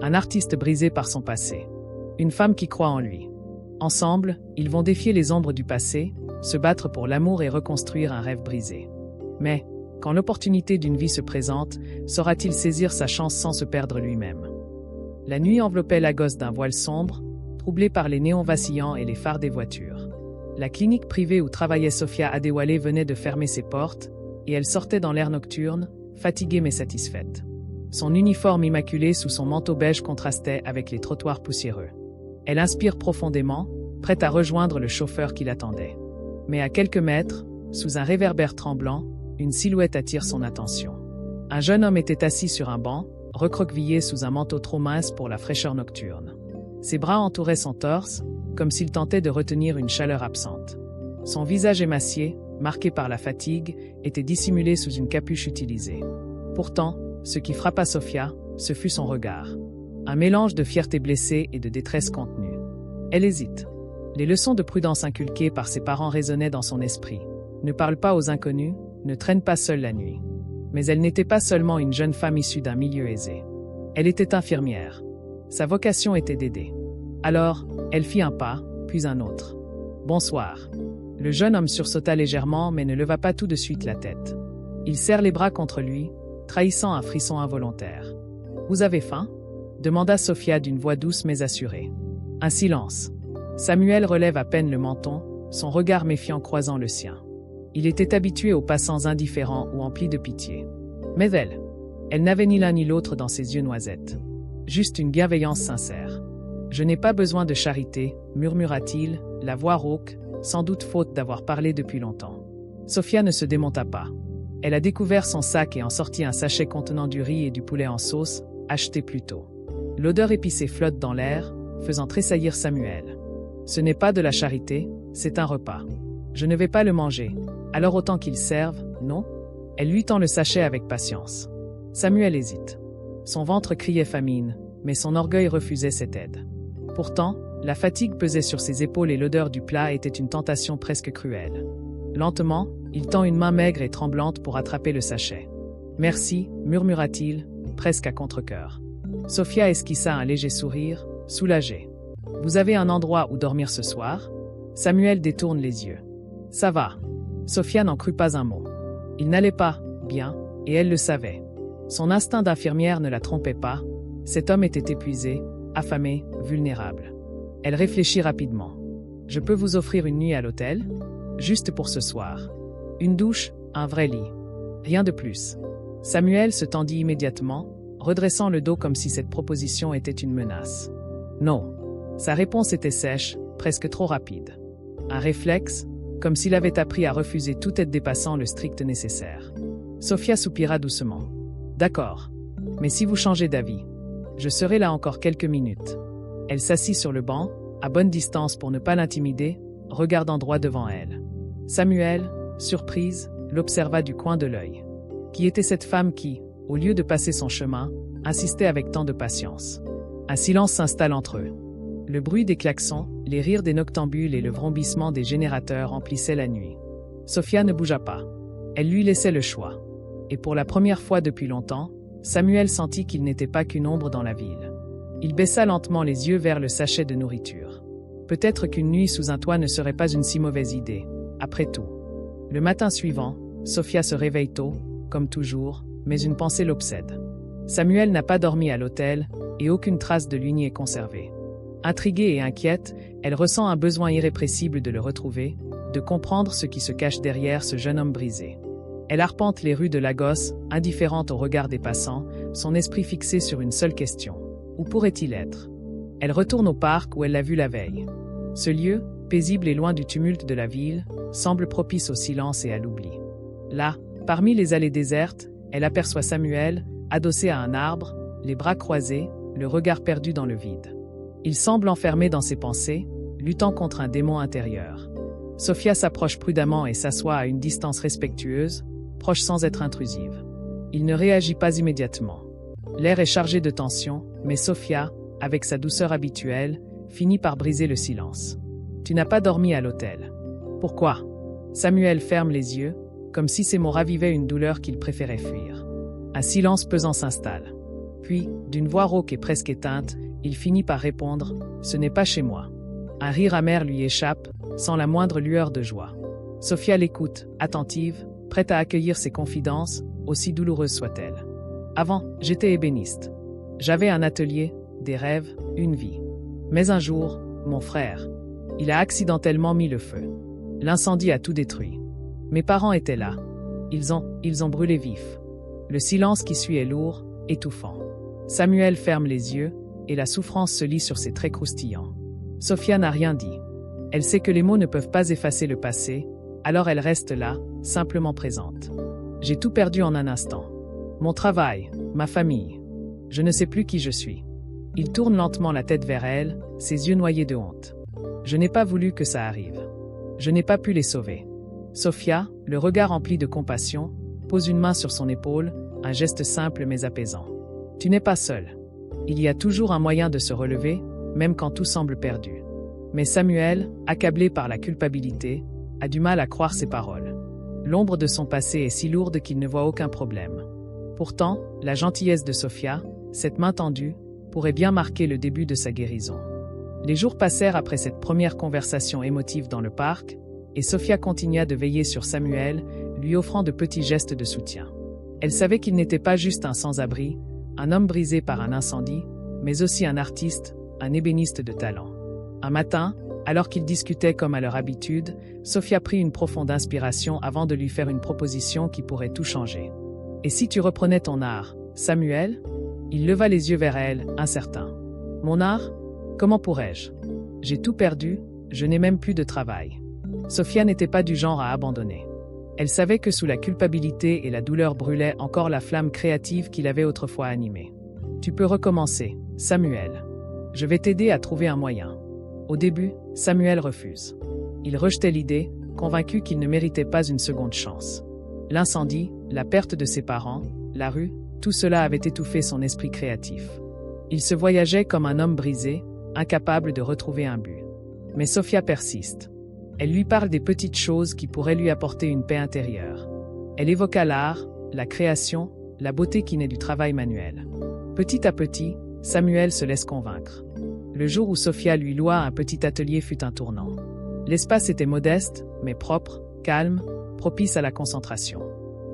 Un artiste brisé par son passé. Une femme qui croit en lui. Ensemble, ils vont défier les ombres du passé, se battre pour l'amour et reconstruire un rêve brisé. Mais, quand l'opportunité d'une vie se présente, saura-t-il saisir sa chance sans se perdre lui-même? La nuit enveloppait Lagos d'un voile sombre, troublée par les néons vacillants et les phares des voitures. La clinique privée où travaillait Sophia Adewale venait de fermer ses portes, et elle sortait dans l'air nocturne, fatiguée mais satisfaite. Son uniforme immaculé sous son manteau beige contrastait avec les trottoirs poussiéreux. Elle inspire profondément, prête à rejoindre le chauffeur qui l'attendait. Mais à quelques mètres, sous un réverbère tremblant, une silhouette attire son attention. Un jeune homme était assis sur un banc, recroquevillé sous un manteau trop mince pour la fraîcheur nocturne. Ses bras entouraient son torse, comme s'il tentait de retenir une chaleur absente. Son visage émacié, marqué par la fatigue, était dissimulé sous une capuche utilisée. Pourtant, ce qui frappa Sophia, ce fut son regard. Un mélange de fierté blessée et de détresse contenue. Elle hésite. Les leçons de prudence inculquées par ses parents résonnaient dans son esprit. Ne parle pas aux inconnus, ne traîne pas seule la nuit. Mais elle n'était pas seulement une jeune femme issue d'un milieu aisé. Elle était infirmière. Sa vocation était d'aider. Alors, elle fit un pas, puis un autre. « Bonsoir. » Le jeune homme sursauta légèrement mais ne leva pas tout de suite la tête. Il serre les bras contre lui, trahissant un frisson involontaire. « Vous avez faim ?» demanda Sophia d'une voix douce mais assurée. Un silence. Samuel relève à peine le menton, son regard méfiant croisant le sien. Il était habitué aux passants indifférents ou emplis de pitié. Mais elle n'avait ni l'un ni l'autre dans ses yeux noisettes. Juste une bienveillance sincère. « Je n'ai pas besoin de charité, murmura-t-il, la voix rauque, sans doute faute d'avoir parlé depuis longtemps. Sophia ne se démonta pas. Elle a découvert son sac et en sortit un sachet contenant du riz et du poulet en sauce, acheté plus tôt. L'odeur épicée flotte dans l'air, faisant tressaillir Samuel. Ce n'est pas de la charité, c'est un repas. Je ne vais pas le manger. Alors autant qu'il serve, non? Elle lui tend le sachet avec patience. Samuel hésite. Son ventre criait famine, mais son orgueil refusait cette aide. Pourtant, la fatigue pesait sur ses épaules et l'odeur du plat était une tentation presque cruelle. Lentement, il tend une main maigre et tremblante pour attraper le sachet. « Merci » murmura-t-il, presque à contre-cœur. Sophia esquissa un léger sourire, soulagée. « Vous avez un endroit où dormir ce soir ?» Samuel détourne les yeux. « Ça va. » Sophia n'en crut pas un mot. Il n'allait pas bien, et elle le savait. Son instinct d'infirmière ne la trompait pas. Cet homme était épuisé, affamé, vulnérable. Elle réfléchit rapidement. « Je peux vous offrir une nuit à l'hôtel ? Juste pour ce soir. Une douche, un vrai lit. Rien de plus. » Samuel se tendit immédiatement, redressant le dos comme si cette proposition était une menace. Non. Sa réponse était sèche, presque trop rapide. Un réflexe, comme s'il avait appris à refuser toute aide dépassant le strict nécessaire. Sophia soupira doucement. « D'accord. Mais si vous changez d'avis, je serai là encore quelques minutes. » Elle s'assit sur le banc, à bonne distance pour ne pas l'intimider, regardant droit devant elle. Samuel, surprise, l'observa du coin de l'œil. Qui était cette femme qui, au lieu de passer son chemin, insistait avec tant de patience? Un silence s'installe entre eux. Le bruit des klaxons, les rires des noctambules et le vrombissement des générateurs emplissaient la nuit. Sophia ne bougea pas. Elle lui laissait le choix. Et pour la première fois depuis longtemps, Samuel sentit qu'il n'était pas qu'une ombre dans la ville. Il baissa lentement les yeux vers le sachet de nourriture. Peut-être qu'une nuit sous un toit ne serait pas une si mauvaise idée, après tout. Le matin suivant, Sophia se réveille tôt, comme toujours, mais une pensée l'obsède. Samuel n'a pas dormi à l'hôtel, et aucune trace de lui n'y est conservée. Intriguée et inquiète, elle ressent un besoin irrépressible de le retrouver, de comprendre ce qui se cache derrière ce jeune homme brisé. Elle arpente les rues de Lagos, indifférente au regard des passants, son esprit fixé sur une seule question. Où pourrait-il être? Elle retourne au parc où elle l'a vu la veille. Ce lieu, paisible et loin du tumulte de la ville, semble propice au silence et à l'oubli. Là, parmi les allées désertes, elle aperçoit Samuel, adossé à un arbre, les bras croisés, le regard perdu dans le vide. Il semble enfermé dans ses pensées, luttant contre un démon intérieur. Sophia s'approche prudemment et s'assoit à une distance respectueuse, proche sans être intrusive. Il ne réagit pas immédiatement. L'air est chargé de tension, mais Sophia, avec sa douceur habituelle, finit par briser le silence. « Tu n'as pas dormi à l'hôtel. » « Pourquoi ?» Samuel ferme les yeux, comme si ces mots ravivaient une douleur qu'il préférait fuir. Un silence pesant s'installe. Puis, d'une voix rauque et presque éteinte, il finit par répondre « Ce n'est pas chez moi ». Un rire amer lui échappe, sans la moindre lueur de joie. Sophia l'écoute, attentive, prête à accueillir ses confidences, aussi douloureuses soient-elles. Avant, j'étais ébéniste. J'avais un atelier, des rêves, une vie. Mais un jour, mon frère, il a accidentellement mis le feu. L'incendie a tout détruit. Mes parents étaient là. Ils ont brûlé vifs. Le silence qui suit est lourd, étouffant. Samuel ferme les yeux, et la souffrance se lit sur ses traits croustillants. Sophia n'a rien dit. Elle sait que les mots ne peuvent pas effacer le passé, alors elle reste là, simplement présente. J'ai tout perdu en un instant. Mon travail, ma famille. Je ne sais plus qui je suis. Il tourne lentement la tête vers elle, ses yeux noyés de honte. Je n'ai pas voulu que ça arrive. Je n'ai pas pu les sauver. Sophia, le regard empli de compassion, pose une main sur son épaule, un geste simple mais apaisant. Tu n'es pas seul. Il y a toujours un moyen de se relever, même quand tout semble perdu. Mais Samuel, accablé par la culpabilité, a du mal à croire ses paroles. L'ombre de son passé est si lourde qu'il ne voit aucun problème. Pourtant, la gentillesse de Sophia, cette main tendue, pourrait bien marquer le début de sa guérison. Les jours passèrent après cette première conversation émotive dans le parc, et Sophia continua de veiller sur Samuel, lui offrant de petits gestes de soutien. Elle savait qu'il n'était pas juste un sans-abri, un homme brisé par un incendie, mais aussi un artiste, un ébéniste de talent. Un matin, alors qu'ils discutaient comme à leur habitude, Sophia prit une profonde inspiration avant de lui faire une proposition qui pourrait tout changer. « Et si tu reprenais ton art, Samuel ?» Il leva les yeux vers elle, incertain. « Mon art ? Comment pourrais-je ? J'ai tout perdu, je n'ai même plus de travail. » Sophia n'était pas du genre à abandonner. Elle savait que sous la culpabilité et la douleur brûlait encore la flamme créative qui l'avait autrefois animée. « Tu peux recommencer, Samuel. Je vais t'aider à trouver un moyen. » Au début, Samuel refuse. Il rejetait l'idée, convaincu qu'il ne méritait pas une seconde chance. L'incendie, la perte de ses parents, la rue, tout cela avait étouffé son esprit créatif. Il se voyageait comme un homme brisé, incapable de retrouver un but. Mais Sophia persiste. Elle lui parle des petites choses qui pourraient lui apporter une paix intérieure. Elle évoqua l'art, la création, la beauté qui naît du travail manuel. Petit à petit, Samuel se laisse convaincre. Le jour où Sophia lui loua un petit atelier fut un tournant. L'espace était modeste, mais propre, calme, propice à la concentration.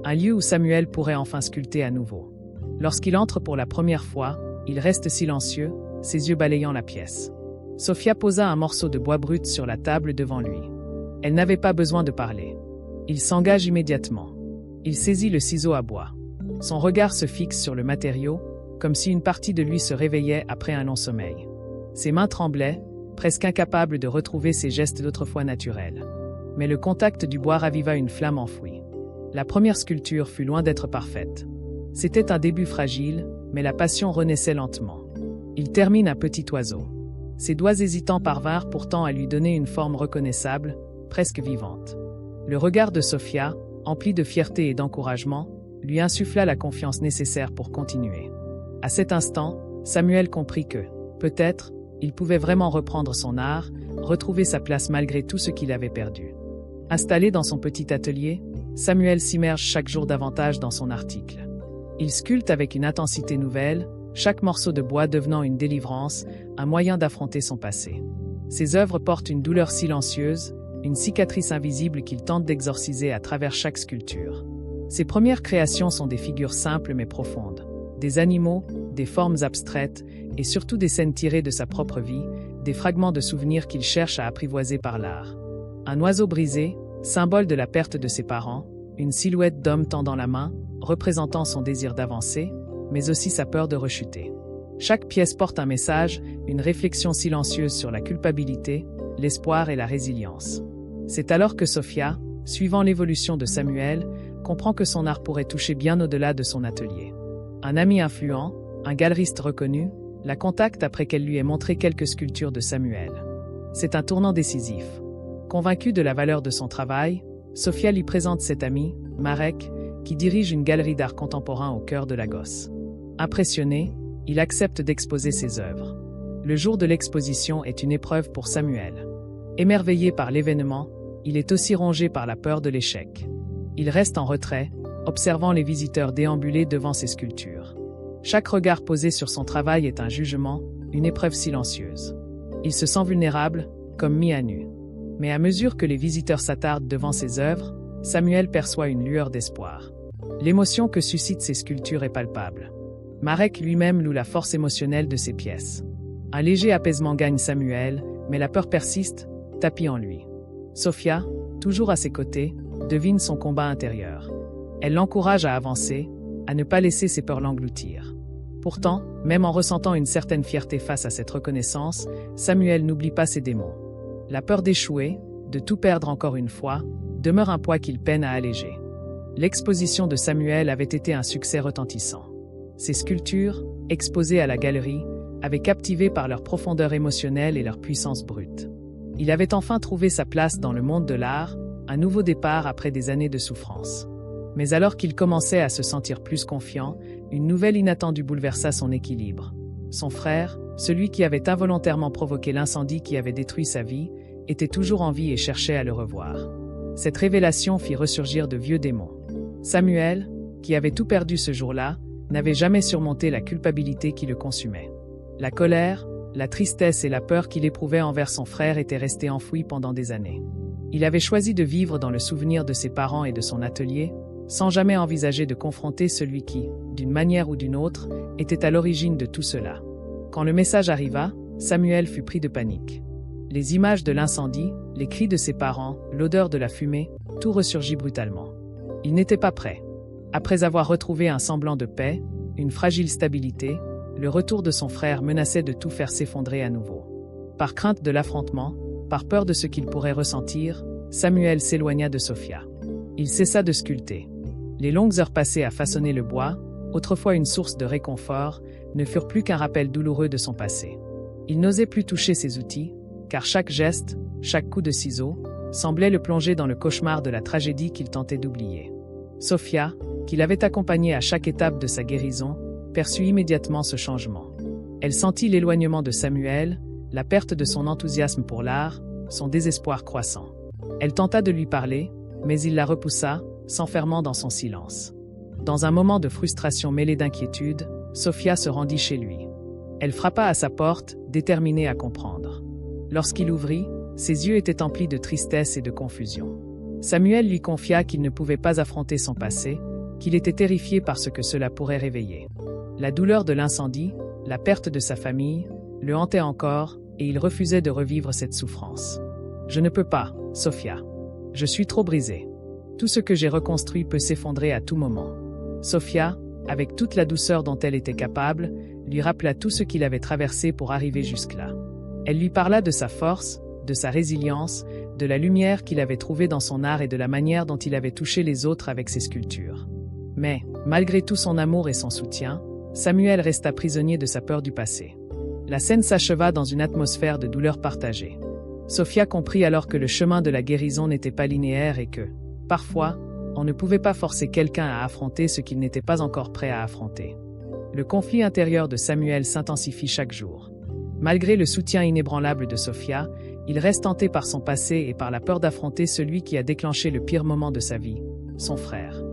Un lieu où Samuel pourrait enfin sculpter à nouveau. Lorsqu'il entre pour la première fois, il reste silencieux, ses yeux balayant la pièce. Sophia posa un morceau de bois brut sur la table devant lui. Elle n'avait pas besoin de parler. Il s'engage immédiatement. Il saisit le ciseau à bois. Son regard se fixe sur le matériau, comme si une partie de lui se réveillait après un long sommeil. Ses mains tremblaient, presque incapables de retrouver ses gestes d'autrefois naturels. Mais le contact du bois raviva une flamme enfouie. La première sculpture fut loin d'être parfaite. C'était un début fragile, mais la passion renaissait lentement. Il termine un petit oiseau. Ses doigts hésitants parvinrent pourtant à lui donner une forme reconnaissable, presque vivante. Le regard de Sophia, empli de fierté et d'encouragement, lui insuffla la confiance nécessaire pour continuer. À cet instant, Samuel comprit que, peut-être, il pouvait vraiment reprendre son art, retrouver sa place malgré tout ce qu'il avait perdu. Installé dans son petit atelier, Samuel s'immerge chaque jour davantage dans son article. Il sculpte avec une intensité nouvelle, chaque morceau de bois devenant une délivrance, un moyen d'affronter son passé. Ses œuvres portent une douleur silencieuse, une cicatrice invisible qu'il tente d'exorciser à travers chaque sculpture. Ses premières créations sont des figures simples mais profondes. Des animaux, des formes abstraites, et surtout des scènes tirées de sa propre vie, des fragments de souvenirs qu'il cherche à apprivoiser par l'art. Un oiseau brisé, symbole de la perte de ses parents, une silhouette d'homme tendant la main, représentant son désir d'avancer, mais aussi sa peur de rechuter. Chaque pièce porte un message, une réflexion silencieuse sur la culpabilité, l'espoir et la résilience. C'est alors que Sophia, suivant l'évolution de Samuel, comprend que son art pourrait toucher bien au-delà de son atelier. Un ami influent, un galeriste reconnu, la contacte après qu'elle lui ait montré quelques sculptures de Samuel. C'est un tournant décisif. Convaincue de la valeur de son travail, Sophia lui présente cet ami, Marek, qui dirige une galerie d'art contemporain au cœur de Lagos. Impressionné, il accepte d'exposer ses œuvres. Le jour de l'exposition est une épreuve pour Samuel. Émerveillé par l'événement, il est aussi rongé par la peur de l'échec. Il reste en retrait, observant les visiteurs déambuler devant ses sculptures. Chaque regard posé sur son travail est un jugement, une épreuve silencieuse. Il se sent vulnérable, comme mis à nu. Mais à mesure que les visiteurs s'attardent devant ses œuvres, Samuel perçoit une lueur d'espoir. L'émotion que suscitent ces sculptures est palpable. Marek lui-même loue la force émotionnelle de ses pièces. Un léger apaisement gagne Samuel, mais la peur persiste, tapis en lui. Sofia, toujours à ses côtés, devine son combat intérieur. Elle l'encourage à avancer, à ne pas laisser ses peurs l'engloutir. Pourtant, même en ressentant une certaine fierté face à cette reconnaissance, Samuel n'oublie pas ses démons. La peur d'échouer, de tout perdre encore une fois, demeure un poids qu'il peine à alléger. L'exposition de Samuel avait été un succès retentissant. Ses sculptures, exposées à la galerie, avaient captivé par leur profondeur émotionnelle et leur puissance brute. Il avait enfin trouvé sa place dans le monde de l'art, un nouveau départ après des années de souffrance. Mais alors qu'il commençait à se sentir plus confiant, une nouvelle inattendue bouleversa son équilibre. Son frère, celui qui avait involontairement provoqué l'incendie qui avait détruit sa vie, était toujours en vie et cherchait à le revoir. Cette révélation fit ressurgir de vieux démons. Samuel, qui avait tout perdu ce jour-là, n'avait jamais surmonté la culpabilité qui le consumait. La colère, la tristesse et la peur qu'il éprouvait envers son frère étaient restées enfouies pendant des années. Il avait choisi de vivre dans le souvenir de ses parents et de son atelier, sans jamais envisager de confronter celui qui, d'une manière ou d'une autre, était à l'origine de tout cela. Quand le message arriva, Samuel fut pris de panique. Les images de l'incendie, les cris de ses parents, l'odeur de la fumée, tout ressurgit brutalement. Il n'était pas prêt. Après avoir retrouvé un semblant de paix, une fragile stabilité, le retour de son frère menaçait de tout faire s'effondrer à nouveau. Par crainte de l'affrontement, par peur de ce qu'il pourrait ressentir, Samuel s'éloigna de Sofia. Il cessa de sculpter. Les longues heures passées à façonner le bois, autrefois une source de réconfort, ne furent plus qu'un rappel douloureux de son passé. Il n'osait plus toucher ses outils, car chaque geste, chaque coup de ciseau, semblait le plonger dans le cauchemar de la tragédie qu'il tentait d'oublier. Sofia, qui l'avait accompagné à chaque étape de sa guérison, perçut immédiatement ce changement. Elle sentit l'éloignement de Samuel, la perte de son enthousiasme pour l'art, son désespoir croissant. Elle tenta de lui parler, mais il la repoussa, s'enfermant dans son silence. Dans un moment de frustration mêlée d'inquiétude, Sofia se rendit chez lui. Elle frappa à sa porte, déterminée à comprendre. Lorsqu'il ouvrit, ses yeux étaient emplis de tristesse et de confusion. Samuel lui confia qu'il ne pouvait pas affronter son passé, qu'il était terrifié par ce que cela pourrait réveiller. La douleur de l'incendie, la perte de sa famille, le hantaient encore, et il refusait de revivre cette souffrance. « Je ne peux pas, Sofia. Je suis trop brisé. Tout ce que j'ai reconstruit peut s'effondrer à tout moment. » Sofia, avec toute la douceur dont elle était capable, lui rappela tout ce qu'il avait traversé pour arriver jusque-là. Elle lui parla de sa force, de sa résilience, de la lumière qu'il avait trouvée dans son art et de la manière dont il avait touché les autres avec ses sculptures. Mais, malgré tout son amour et son soutien, Samuel resta prisonnier de sa peur du passé. La scène s'acheva dans une atmosphère de douleur partagée. Sofia comprit alors que le chemin de la guérison n'était pas linéaire et que, parfois, on ne pouvait pas forcer quelqu'un à affronter ce qu'il n'était pas encore prêt à affronter. Le conflit intérieur de Samuel s'intensifie chaque jour. Malgré le soutien inébranlable de Sofia, il reste hanté par son passé et par la peur d'affronter celui qui a déclenché le pire moment de sa vie, son frère.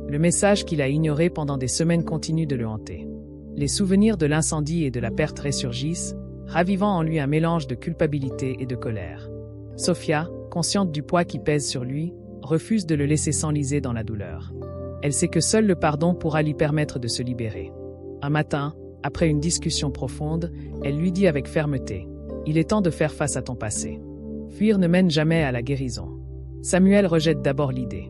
Le message qu'il a ignoré pendant des semaines continue de le hanter. Les souvenirs de l'incendie et de la perte ressurgissent, ravivant en lui un mélange de culpabilité et de colère. Sofia, consciente du poids qui pèse sur lui, refuse de le laisser s'enliser dans la douleur. Elle sait que seul le pardon pourra lui permettre de se libérer. Un matin, après une discussion profonde, elle lui dit avec fermeté : « Il est temps de faire face à ton passé. Fuir ne mène jamais à la guérison. » Samuel rejette d'abord l'idée.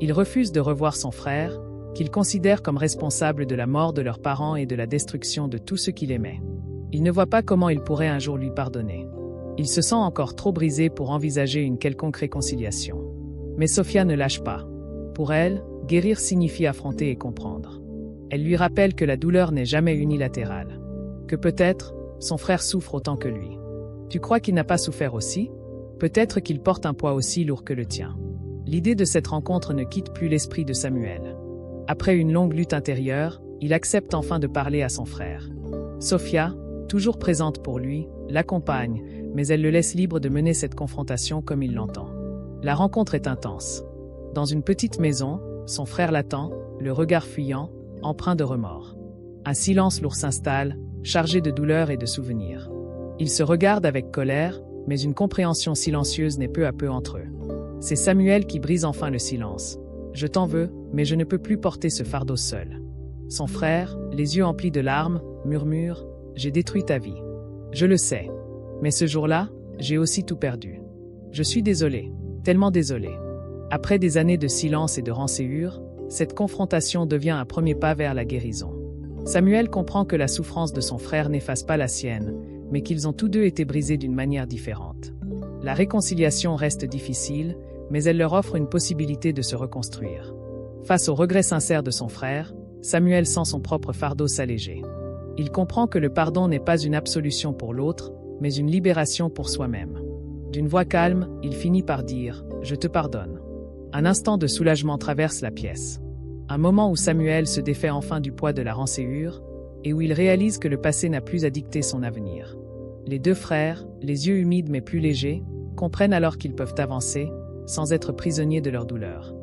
Il refuse de revoir son frère, qu'il considère comme responsable de la mort de leurs parents et de la destruction de tout ce qu'il aimait. Il ne voit pas comment il pourrait un jour lui pardonner. Il se sent encore trop brisé pour envisager une quelconque réconciliation. Mais Sofia ne lâche pas. Pour elle, guérir signifie affronter et comprendre. Elle lui rappelle que la douleur n'est jamais unilatérale. Que peut-être, son frère souffre autant que lui. Tu crois qu'il n'a pas souffert aussi ? Peut-être qu'il porte un poids aussi lourd que le tien. L'idée de cette rencontre ne quitte plus l'esprit de Samuel. Après une longue lutte intérieure, il accepte enfin de parler à son frère. Sofia, toujours présente pour lui, l'accompagne, mais elle le laisse libre de mener cette confrontation comme il l'entend. La rencontre est intense. Dans une petite maison, son frère l'attend, le regard fuyant, empreint de remords. Un silence lourd s'installe, chargé de douleur et de souvenirs. Ils se regardent avec colère, mais une compréhension silencieuse naît peu à peu entre eux. C'est Samuel qui brise enfin le silence. « Je t'en veux, mais je ne peux plus porter ce fardeau seul. » Son frère, les yeux emplis de larmes, murmure « J'ai détruit ta vie. Je le sais. Mais ce jour-là, j'ai aussi tout perdu. Je suis désolé, tellement désolé. » Après des années de silence et de rancœur, cette confrontation devient un premier pas vers la guérison. Samuel comprend que la souffrance de son frère n'efface pas la sienne, mais qu'ils ont tous deux été brisés d'une manière différente. La réconciliation reste difficile, mais elle leur offre une possibilité de se reconstruire. Face au regret sincère de son frère, Samuel sent son propre fardeau s'alléger. Il comprend que le pardon n'est pas une absolution pour l'autre, mais une libération pour soi-même. D'une voix calme, il finit par dire « Je te pardonne ». Un instant de soulagement traverse la pièce. Un moment où Samuel se défait enfin du poids de la rancœur, et où il réalise que le passé n'a plus à dicter son avenir. Les deux frères, les yeux humides mais plus légers, comprennent alors qu'ils peuvent avancer, sans être prisonniers de leur douleur.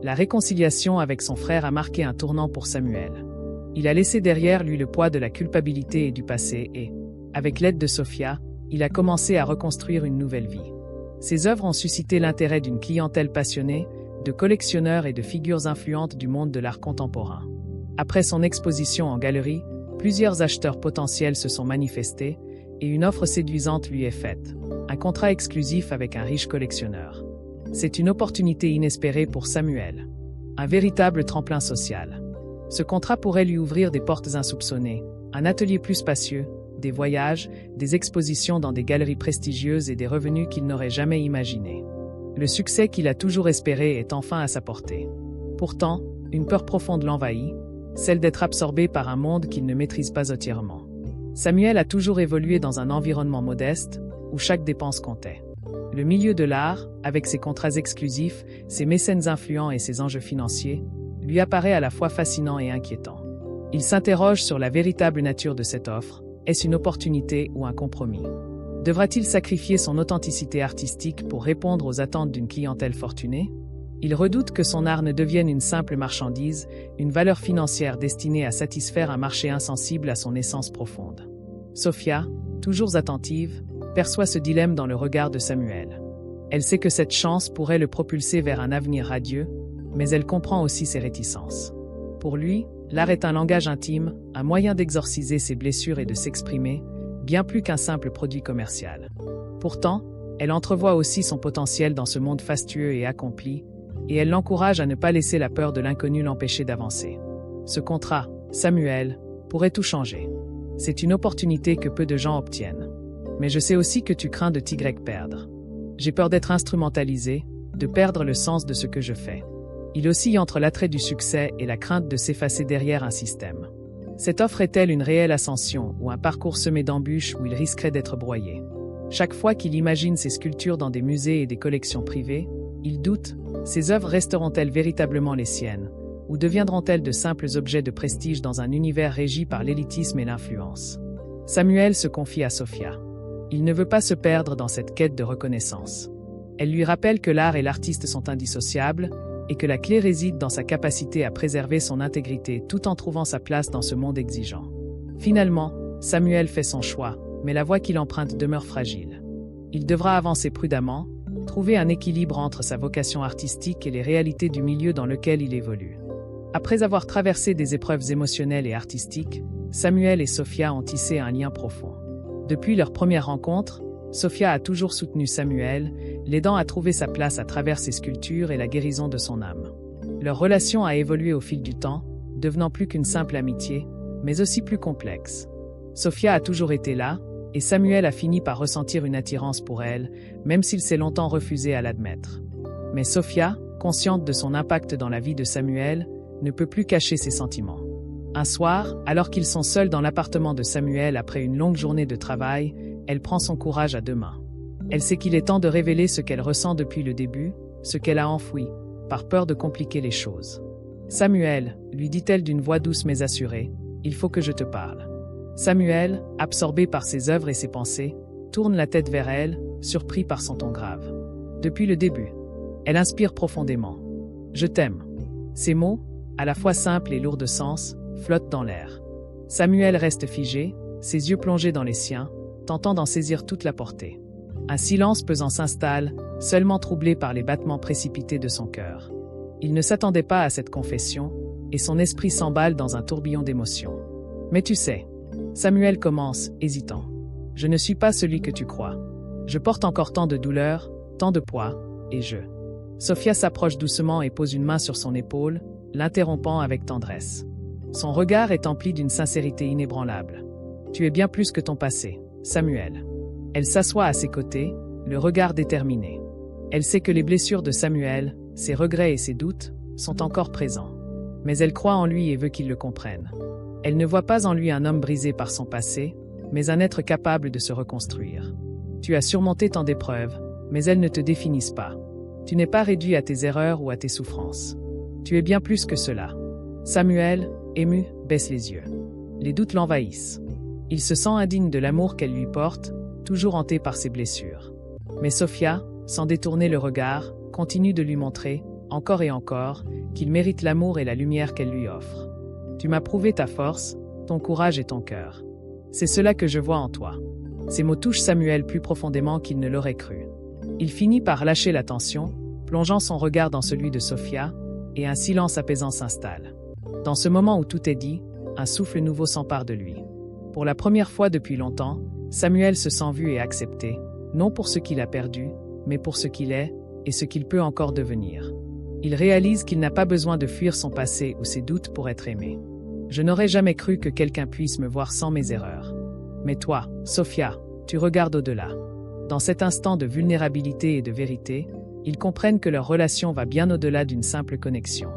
La réconciliation avec son frère a marqué un tournant pour Samuel. Il a laissé derrière lui le poids de la culpabilité et du passé et, avec l'aide de Sophia, il a commencé à reconstruire une nouvelle vie. Ses œuvres ont suscité l'intérêt d'une clientèle passionnée, de collectionneurs et de figures influentes du monde de l'art contemporain. Après son exposition en galerie, plusieurs acheteurs potentiels se sont manifestés et une offre séduisante lui est faite, un contrat exclusif avec un riche collectionneur. C'est une opportunité inespérée pour Samuel, un véritable tremplin social. Ce contrat pourrait lui ouvrir des portes insoupçonnées, un atelier plus spacieux, des voyages, des expositions dans des galeries prestigieuses et des revenus qu'il n'aurait jamais imaginés. Le succès qu'il a toujours espéré est enfin à sa portée. Pourtant, une peur profonde l'envahit, celle d'être absorbé par un monde qu'il ne maîtrise pas entièrement. Samuel a toujours évolué dans un environnement modeste, où chaque dépense comptait. Le milieu de l'art, avec ses contrats exclusifs, ses mécènes influents et ses enjeux financiers, lui apparaît à la fois fascinant et inquiétant. Il s'interroge sur la véritable nature de cette offre. Est-ce une opportunité ou un compromis? Devra-t-il sacrifier son authenticité artistique pour répondre aux attentes d'une clientèle fortunée? Il redoute que son art ne devienne une simple marchandise, une valeur financière destinée à satisfaire un marché insensible à son essence profonde. Sophia, toujours attentive, perçoit ce dilemme dans le regard de Samuel. Elle sait que cette chance pourrait le propulser vers un avenir radieux, mais elle comprend aussi ses réticences. Pour lui, l'art est un langage intime, un moyen d'exorciser ses blessures et de s'exprimer, bien plus qu'un simple produit commercial. Pourtant, elle entrevoit aussi son potentiel dans ce monde fastueux et accompli, et elle l'encourage à ne pas laisser la peur de l'inconnu l'empêcher d'avancer. Ce contrat, Samuel, pourrait tout changer. C'est une opportunité que peu de gens obtiennent. Mais je sais aussi que tu crains de t'y perdre. J'ai peur d'être instrumentalisé, de perdre le sens de ce que je fais. Il oscille entre l'attrait du succès et la crainte de s'effacer derrière un système. Cette offre est-elle une réelle ascension ou un parcours semé d'embûches où il risquerait d'être broyé? Chaque fois qu'il imagine ses sculptures dans des musées et des collections privées, il doute, ses œuvres resteront-elles véritablement les siennes, ou deviendront-elles de simples objets de prestige dans un univers régi par l'élitisme et l'influence? Samuel se confie à Sophia. Il ne veut pas se perdre dans cette quête de reconnaissance. Elle lui rappelle que l'art et l'artiste sont indissociables, et que la clé réside dans sa capacité à préserver son intégrité tout en trouvant sa place dans ce monde exigeant. Finalement, Samuel fait son choix, mais la voie qu'il emprunte demeure fragile. Il devra avancer prudemment, trouver un équilibre entre sa vocation artistique et les réalités du milieu dans lequel il évolue. Après avoir traversé des épreuves émotionnelles et artistiques, Samuel et Sophia ont tissé un lien profond. Depuis leur première rencontre, Sophia a toujours soutenu Samuel, l'aidant à trouver sa place à travers ses sculptures et la guérison de son âme. Leur relation a évolué au fil du temps, devenant plus qu'une simple amitié, mais aussi plus complexe. Sophia a toujours été là, et Samuel a fini par ressentir une attirance pour elle, même s'il s'est longtemps refusé à l'admettre. Mais Sophia, consciente de son impact dans la vie de Samuel, ne peut plus cacher ses sentiments. Un soir, alors qu'ils sont seuls dans l'appartement de Samuel après une longue journée de travail, elle prend son courage à deux mains. Elle sait qu'il est temps de révéler ce qu'elle ressent depuis le début, ce qu'elle a enfoui, par peur de compliquer les choses. « Samuel, lui dit-elle d'une voix douce mais assurée, il faut que je te parle. » Samuel, absorbé par ses œuvres et ses pensées, tourne la tête vers elle, surpris par son ton grave. Depuis le début, elle inspire profondément. « Je t'aime. » Ces mots, à la fois simples et lourds de sens, flottent dans l'air. Samuel reste figé, ses yeux plongés dans les siens, tentant d'en saisir toute la portée. Un silence pesant s'installe, seulement troublé par les battements précipités de son cœur. Il ne s'attendait pas à cette confession, et son esprit s'emballe dans un tourbillon d'émotions. « Mais tu sais, Samuel commence, hésitant. Je ne suis pas celui que tu crois. Je porte encore tant de douleur, tant de poids, et je... » Sophia s'approche doucement et pose une main sur son épaule, l'interrompant avec tendresse. Son regard est empli d'une sincérité inébranlable. « Tu es bien plus que ton passé, Samuel. » Elle s'assoit à ses côtés, le regard déterminé. Elle sait que les blessures de Samuel, ses regrets et ses doutes, sont encore présents. Mais elle croit en lui et veut qu'il le comprenne. Elle ne voit pas en lui un homme brisé par son passé, mais un être capable de se reconstruire. Tu as surmonté tant d'épreuves, mais elles ne te définissent pas. Tu n'es pas réduit à tes erreurs ou à tes souffrances. Tu es bien plus que cela. Samuel, ému, baisse les yeux. Les doutes l'envahissent. Il se sent indigne de l'amour qu'elle lui porte, toujours hanté par ses blessures. Mais Sophia, sans détourner le regard, continue de lui montrer, encore et encore, qu'il mérite l'amour et la lumière qu'elle lui offre. Tu m'as prouvé ta force, ton courage et ton cœur. C'est cela que je vois en toi. Ces mots touchent Samuel plus profondément qu'il ne l'aurait cru. Il finit par lâcher la tension, plongeant son regard dans celui de Sophia, et un silence apaisant s'installe. Dans ce moment où tout est dit, un souffle nouveau s'empare de lui. Pour la première fois depuis longtemps, Samuel se sent vu et accepté, non pour ce qu'il a perdu, mais pour ce qu'il est, et ce qu'il peut encore devenir. Il réalise qu'il n'a pas besoin de fuir son passé ou ses doutes pour être aimé. Je n'aurais jamais cru que quelqu'un puisse me voir sans mes erreurs. Mais toi, Sophia, tu regardes au-delà. Dans cet instant de vulnérabilité et de vérité, ils comprennent que leur relation va bien au-delà d'une simple connexion.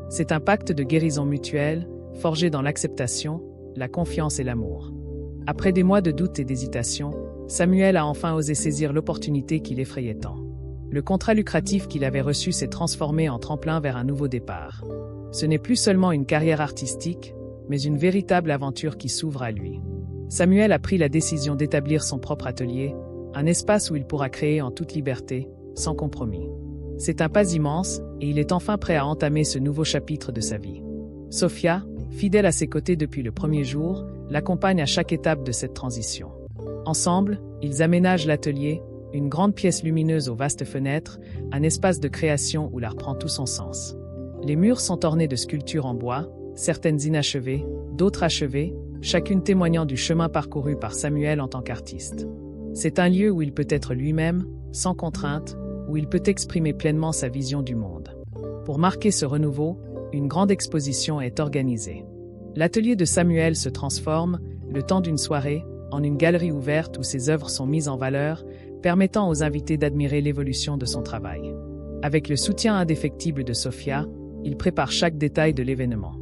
C'est un pacte de guérison mutuelle, forgé dans l'acceptation, la confiance et l'amour. Après des mois de doute et d'hésitation, Samuel a enfin osé saisir l'opportunité qui l'effrayait tant. Le contrat lucratif qu'il avait reçu s'est transformé en tremplin vers un nouveau départ. Ce n'est plus seulement une carrière artistique, mais une véritable aventure qui s'ouvre à lui. Samuel a pris la décision d'établir son propre atelier, un espace où il pourra créer en toute liberté, sans compromis. C'est un pas immense, et il est enfin prêt à entamer ce nouveau chapitre de sa vie. Sophia, fidèle à ses côtés depuis le premier jour, l'accompagne à chaque étape de cette transition. Ensemble, ils aménagent l'atelier, une grande pièce lumineuse aux vastes fenêtres, un espace de création où l'art prend tout son sens. Les murs sont ornés de sculptures en bois, certaines inachevées, d'autres achevées, chacune témoignant du chemin parcouru par Samuel en tant qu'artiste. C'est un lieu où il peut être lui-même, sans contrainte, où il peut exprimer pleinement sa vision du monde. Pour marquer ce renouveau, une grande exposition est organisée. L'atelier de Samuel se transforme, le temps d'une soirée, en une galerie ouverte où ses œuvres sont mises en valeur, permettant aux invités d'admirer l'évolution de son travail. Avec le soutien indéfectible de Sophia, ils préparent chaque détail de l'événement.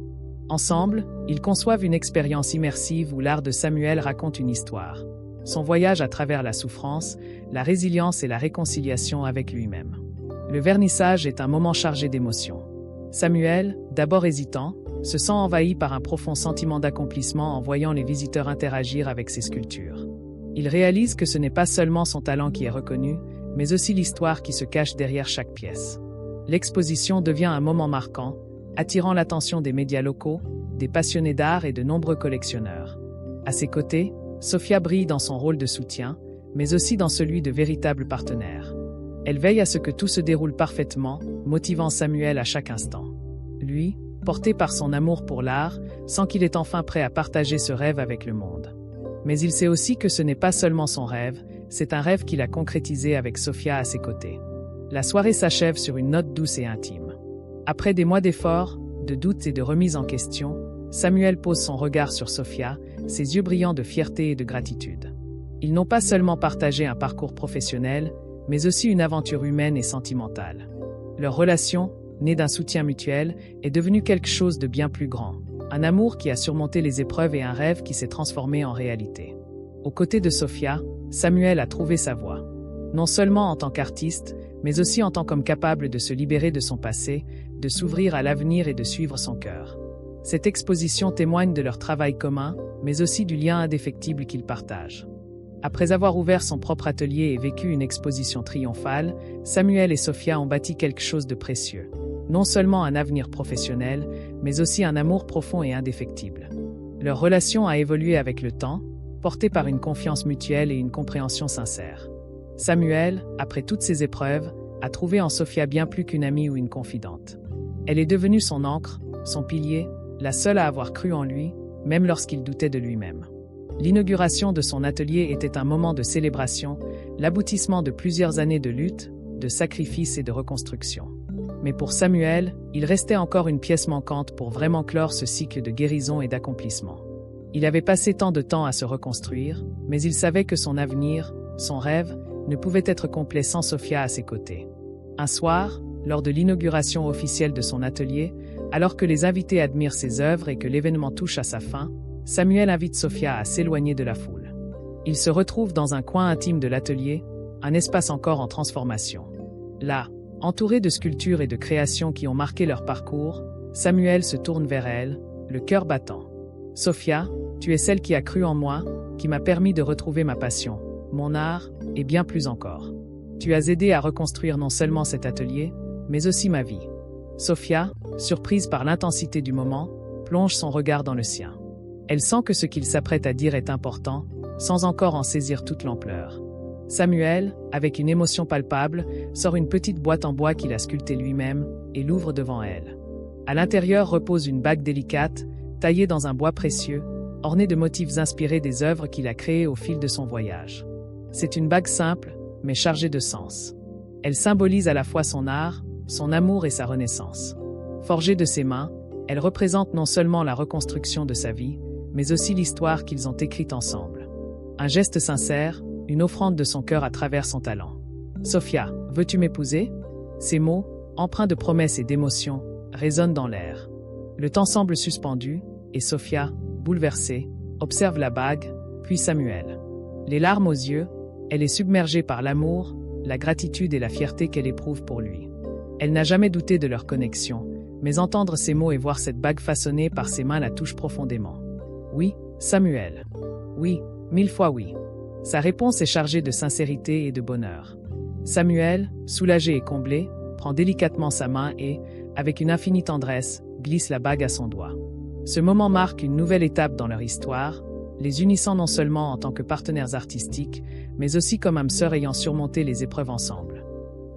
Ensemble, ils conçoivent une expérience immersive où l'art de Samuel raconte une histoire. Son voyage à travers la souffrance, la résilience et la réconciliation avec lui-même. Le vernissage est un moment chargé d'émotions. Samuel, d'abord hésitant, se sent envahi par un profond sentiment d'accomplissement en voyant les visiteurs interagir avec ses sculptures. Il réalise que ce n'est pas seulement son talent qui est reconnu, mais aussi l'histoire qui se cache derrière chaque pièce. L'exposition devient un moment marquant, attirant l'attention des médias locaux, des passionnés d'art et de nombreux collectionneurs. À ses côtés, Sophia brille dans son rôle de soutien, mais aussi dans celui de véritable partenaire. Elle veille à ce que tout se déroule parfaitement, motivant Samuel à chaque instant. Lui, porté par son amour pour l'art, sent qu'il est enfin prêt à partager ce rêve avec le monde. Mais il sait aussi que ce n'est pas seulement son rêve, c'est un rêve qu'il a concrétisé avec Sophia à ses côtés. La soirée s'achève sur une note douce et intime. Après des mois d'efforts, de doutes et de remises en question, Samuel pose son regard sur Sophia, ses yeux brillants de fierté et de gratitude. Ils n'ont pas seulement partagé un parcours professionnel, mais aussi une aventure humaine et sentimentale. Leur relation, née d'un soutien mutuel, est devenue quelque chose de bien plus grand. Un amour qui a surmonté les épreuves et un rêve qui s'est transformé en réalité. Aux côtés de Sophia, Samuel a trouvé sa voie. Non seulement en tant qu'artiste, mais aussi en tant qu'homme capable de se libérer de son passé, de s'ouvrir à l'avenir et de suivre son cœur. Cette exposition témoigne de leur travail commun, mais aussi du lien indéfectible qu'ils partagent. Après avoir ouvert son propre atelier et vécu une exposition triomphale, Samuel et Sophia ont bâti quelque chose de précieux. Non seulement un avenir professionnel, mais aussi un amour profond et indéfectible. Leur relation a évolué avec le temps, portée par une confiance mutuelle et une compréhension sincère. Samuel, après toutes ces épreuves, a trouvé en Sophia bien plus qu'une amie ou une confidente. Elle est devenue son ancre, son pilier, la seule à avoir cru en lui, même lorsqu'il doutait de lui-même. L'inauguration de son atelier était un moment de célébration, l'aboutissement de plusieurs années de lutte, de sacrifice et de reconstruction. Mais pour Samuel, il restait encore une pièce manquante pour vraiment clore ce cycle de guérison et d'accomplissement. Il avait passé tant de temps à se reconstruire, mais il savait que son avenir, son rêve, ne pouvait être complet sans Sophia à ses côtés. Un soir, lors de l'inauguration officielle de son atelier, alors que les invités admirent ses œuvres et que l'événement touche à sa fin, Samuel invite Sophia à s'éloigner de la foule. Ils se retrouvent dans un coin intime de l'atelier, un espace encore en transformation. Là, entouré de sculptures et de créations qui ont marqué leur parcours, Samuel se tourne vers elle, le cœur battant. « Sophia, tu es celle qui a cru en moi, qui m'a permis de retrouver ma passion, mon art, et bien plus encore. Tu as aidé à reconstruire non seulement cet atelier, mais aussi ma vie. » Sophia, surprise par l'intensité du moment, plonge son regard dans le sien. Elle sent que ce qu'il s'apprête à dire est important, sans encore en saisir toute l'ampleur. Samuel, avec une émotion palpable, sort une petite boîte en bois qu'il a sculptée lui-même et l'ouvre devant elle. À l'intérieur repose une bague délicate, taillée dans un bois précieux, ornée de motifs inspirés des œuvres qu'il a créées au fil de son voyage. C'est une bague simple, mais chargée de sens. Elle symbolise à la fois son art, son amour et sa renaissance. Forgée de ses mains, elle représente non seulement la reconstruction de sa vie, mais aussi l'histoire qu'ils ont écrite ensemble. Un geste sincère, une offrande de son cœur à travers son talent. « Sophia, veux-tu m'épouser » Ces mots, empreints de promesses et d'émotions, résonnent dans l'air. Le temps semble suspendu, et Sophia, bouleversée, observe la bague, puis Samuel. Les larmes aux yeux, elle est submergée par l'amour, la gratitude et la fierté qu'elle éprouve pour lui. Elle n'a jamais douté de leur connexion, mais entendre ces mots et voir cette bague façonnée par ses mains la touche profondément. « Oui, Samuel. Oui, 1000 fois oui. » Sa réponse est chargée de sincérité et de bonheur. Samuel, soulagé et comblé, prend délicatement sa main et, avec une infinie tendresse, glisse la bague à son doigt. Ce moment marque une nouvelle étape dans leur histoire, les unissant non seulement en tant que partenaires artistiques, mais aussi comme âmes sœurs ayant surmonté les épreuves ensemble.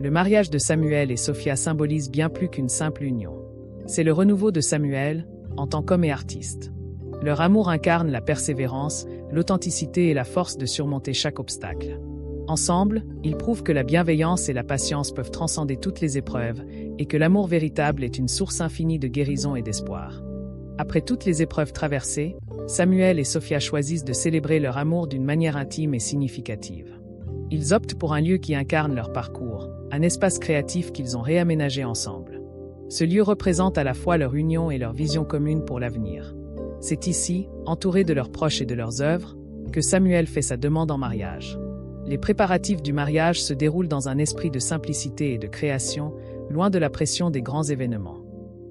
Le mariage de Samuel et Sophia symbolise bien plus qu'une simple union. C'est le renouveau de Samuel, en tant qu'homme et artiste. Leur amour incarne la persévérance, l'authenticité et la force de surmonter chaque obstacle. Ensemble, ils prouvent que la bienveillance et la patience peuvent transcender toutes les épreuves et que l'amour véritable est une source infinie de guérison et d'espoir. Après toutes les épreuves traversées, Samuel et Sophia choisissent de célébrer leur amour d'une manière intime et significative. Ils optent pour un lieu qui incarne leur parcours, un espace créatif qu'ils ont réaménagé ensemble. Ce lieu représente à la fois leur union et leur vision commune pour l'avenir. C'est ici, entouré de leurs proches et de leurs œuvres, que Samuel fait sa demande en mariage. Les préparatifs du mariage se déroulent dans un esprit de simplicité et de création, loin de la pression des grands événements.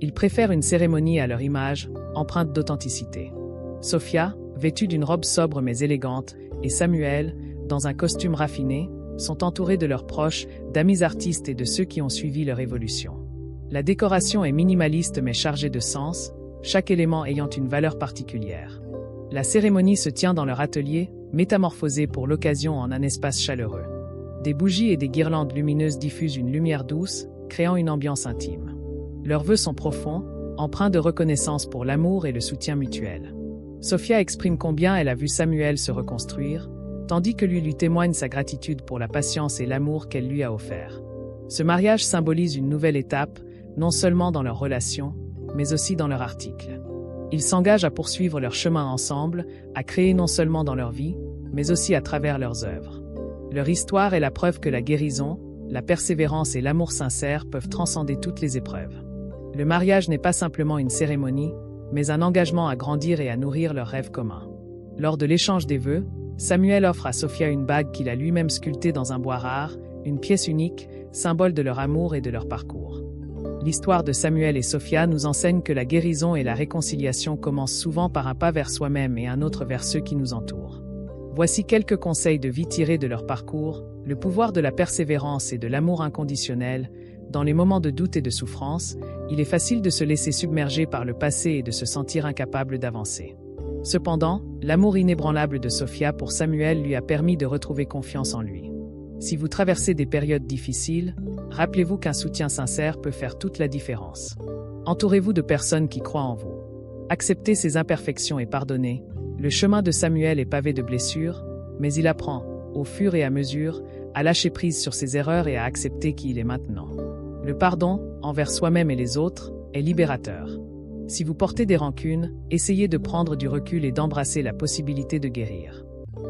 Ils préfèrent une cérémonie à leur image, empreinte d'authenticité. Sophia, vêtue d'une robe sobre mais élégante, et Samuel, dans un costume raffiné, sont entourés de leurs proches, d'amis artistes et de ceux qui ont suivi leur évolution. La décoration est minimaliste mais chargée de sens, chaque élément ayant une valeur particulière. La cérémonie se tient dans leur atelier, métamorphosé pour l'occasion en un espace chaleureux. Des bougies et des guirlandes lumineuses diffusent une lumière douce, créant une ambiance intime. Leurs vœux sont profonds, empreints de reconnaissance pour l'amour et le soutien mutuel. Sophia exprime combien elle a vu Samuel se reconstruire, tandis que lui témoigne sa gratitude pour la patience et l'amour qu'elle lui a offert. Ce mariage symbolise une nouvelle étape, non seulement dans leur relation, mais aussi dans leur article. Ils s'engagent à poursuivre leur chemin ensemble, à créer non seulement dans leur vie, mais aussi à travers leurs œuvres. Leur histoire est la preuve que la guérison, la persévérance et l'amour sincère peuvent transcender toutes les épreuves. Le mariage n'est pas simplement une cérémonie, mais un engagement à grandir et à nourrir leurs rêves communs. Lors de l'échange des vœux, Samuel offre à Sophia une bague qu'il a lui-même sculptée dans un bois rare, une pièce unique, symbole de leur amour et de leur parcours. L'histoire de Samuel et Sophia nous enseigne que la guérison et la réconciliation commencent souvent par un pas vers soi-même et un autre vers ceux qui nous entourent. Voici quelques conseils de vie tirés de leur parcours, le pouvoir de la persévérance et de l'amour inconditionnel. Dans les moments de doute et de souffrance, il est facile de se laisser submerger par le passé et de se sentir incapable d'avancer. Cependant, l'amour inébranlable de Sophia pour Samuel lui a permis de retrouver confiance en lui. Si vous traversez des périodes difficiles, rappelez-vous qu'un soutien sincère peut faire toute la différence. Entourez-vous de personnes qui croient en vous. Acceptez ses imperfections et pardonnez. Le chemin de Samuel est pavé de blessures, mais il apprend, au fur et à mesure, à lâcher prise sur ses erreurs et à accepter qui il est maintenant. Le pardon, envers soi-même et les autres, est libérateur. Si vous portez des rancunes, essayez de prendre du recul et d'embrasser la possibilité de guérir.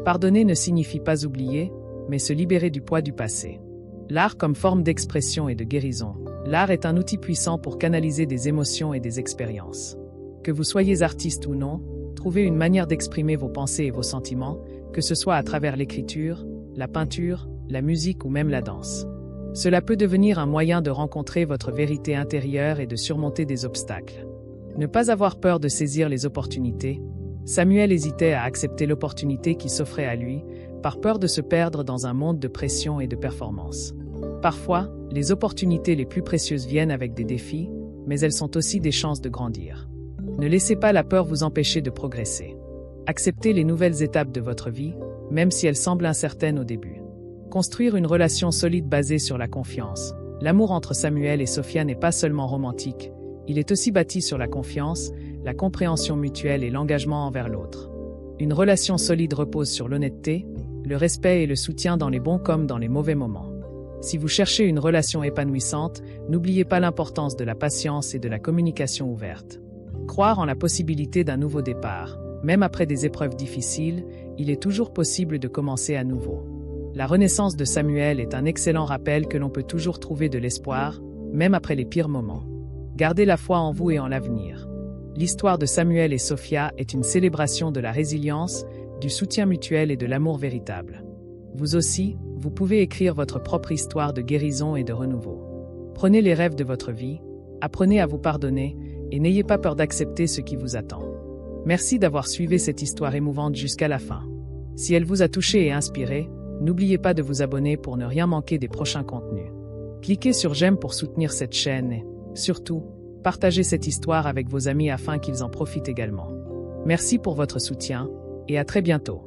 Pardonner ne signifie pas oublier, mais se libérer du poids du passé. L'art comme forme d'expression et de guérison. L'art est un outil puissant pour canaliser des émotions et des expériences. Que vous soyez artiste ou non, trouvez une manière d'exprimer vos pensées et vos sentiments, que ce soit à travers l'écriture, la peinture, la musique ou même la danse. Cela peut devenir un moyen de rencontrer votre vérité intérieure et de surmonter des obstacles. Ne pas avoir peur de saisir les opportunités. Samuel hésitait à accepter l'opportunité qui s'offrait à lui, par peur de se perdre dans un monde de pression et de performance. Parfois, les opportunités les plus précieuses viennent avec des défis, mais elles sont aussi des chances de grandir. Ne laissez pas la peur vous empêcher de progresser. Acceptez les nouvelles étapes de votre vie, même si elles semblent incertaines au début. Construire une relation solide basée sur la confiance. L'amour entre Samuel et Sophia n'est pas seulement romantique, il est aussi bâti sur la confiance, la compréhension mutuelle et l'engagement envers l'autre. Une relation solide repose sur l'honnêteté, le respect et le soutien dans les bons comme dans les mauvais moments. Si vous cherchez une relation épanouissante, n'oubliez pas l'importance de la patience et de la communication ouverte. Croire en la possibilité d'un nouveau départ. Même après des épreuves difficiles, il est toujours possible de commencer à nouveau. La renaissance de Samuel est un excellent rappel que l'on peut toujours trouver de l'espoir, même après les pires moments. Gardez la foi en vous et en l'avenir. L'histoire de Samuel et Sophia est une célébration de la résilience, du soutien mutuel et de l'amour véritable. Vous aussi, vous pouvez écrire votre propre histoire de guérison et de renouveau. Prenez les rêves de votre vie, apprenez à vous pardonner et n'ayez pas peur d'accepter ce qui vous attend. Merci d'avoir suivi cette histoire émouvante jusqu'à la fin. Si elle vous a touché et inspiré, n'oubliez pas de vous abonner pour ne rien manquer des prochains contenus. Cliquez sur j'aime pour soutenir cette chaîne et, surtout, partagez cette histoire avec vos amis afin qu'ils en profitent également. Merci pour votre soutien et à très bientôt.